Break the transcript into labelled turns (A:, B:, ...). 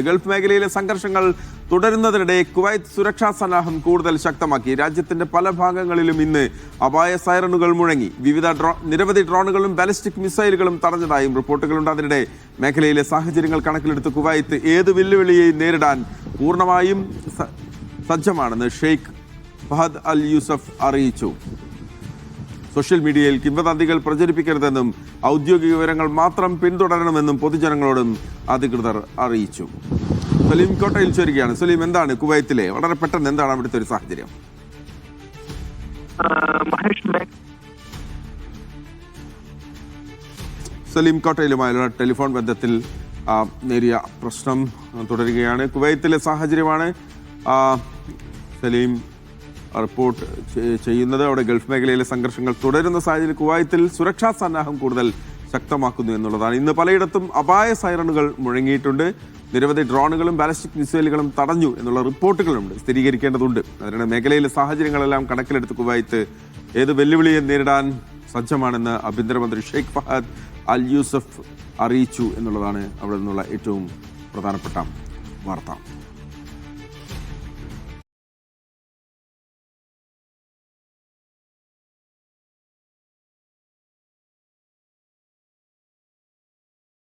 A: Gulf മേഖലയിലെ സംഘർഷങ്ങൾ തുടരുന്നതിനിടെ കുവൈത്ത് സുരക്ഷാ സന്നാഹം കൂടുതൽ ശക്തമാക്കി. രാജ്യത്തിന്റെ പല ഭാഗങ്ങളിലും ഇന്ന് അപായ സൈറണുകൾ മുഴങ്ങി. നിരവധി ഡ്രോണുകളും ബാലിസ്റ്റിക് മിസൈലുകളും തടഞ്ഞതായും റിപ്പോർട്ടുകളുണ്ട്. അതിനിടെ മേഖലയിലെ സാഹചര്യങ്ങൾ കണക്കിലെടുത്ത് കുവൈത്ത് ഏത് വെല്ലുവിളിയെയും നേരിടാൻ പൂർണ്ണമായും സജ്ജമാണെന്ന് ഷെയ്ഖ് ഫഹദ് അൽ യൂസഫ് അറിയിച്ചു. സോഷ്യൽ മീഡിയയിൽ കിംവദന്തികൾ പ്രചരിപ്പിക്കരുതെന്നും ഔദ്യോഗിക വിവരങ്ങൾ മാത്രം പിന്തുടരണമെന്നും പൊതുജനങ്ങളോടും അധികൃതർ അറിയിച്ചു. സലീം കോട്ടയിൽ ചേരുകയാണ്. സലീം, എന്താണ് കുവൈത്തിലെ വളരെ പെട്ടെന്ന് എന്താണ് അവിടുത്തെ ഒരു സാഹചര്യം? സലീം കോട്ടയിലുമായുള്ള ടെലിഫോൺ ബന്ധത്തിൽ നേരിയ പ്രശ്നം തുടരുകയാണ്. കുവൈത്തിലെ സാഹചര്യമാണ് സലീം റിപ്പോർട്ട് ചെയ്യുന്നത്. അവിടെ ഗൾഫ് മേഖലയിലെ സംഘർഷങ്ങൾ തുടരുന്ന സാഹചര്യത്തിൽ കുവൈത്തിൽ സുരക്ഷാ സന്നാഹം കൂടുതൽ ശക്തമാക്കുന്നു എന്നുള്ളതാണ്. ഇന്ന് പലയിടത്തും അപായ സൈറണുകൾ മുഴങ്ങിയിട്ടുണ്ട്. നിരവധി ഡ്രോണുകളും ബാലിസ്റ്റിക് മിസൈലുകളും തടഞ്ഞു എന്നുള്ള റിപ്പോർട്ടുകളുണ്ട്, സ്ഥിരീകരിക്കേണ്ടതുണ്ട്. അതിനാണ് മേഖലയിലെ സാഹചര്യങ്ങളെല്ലാം കണക്കിലെടുത്ത് കുവൈത്ത് ഏത് വെല്ലുവിളിയെ നേരിടാൻ സജ്ജമാണെന്ന് ആഭ്യന്തരമന്ത്രി ഷെയ്ഖ് ഫഹദ് അൽ യൂസഫ് അറിയിച്ചു എന്നുള്ളതാണ് അവിടെ നിന്നുള്ള ഏറ്റവും പ്രധാനപ്പെട്ട വാർത്ത.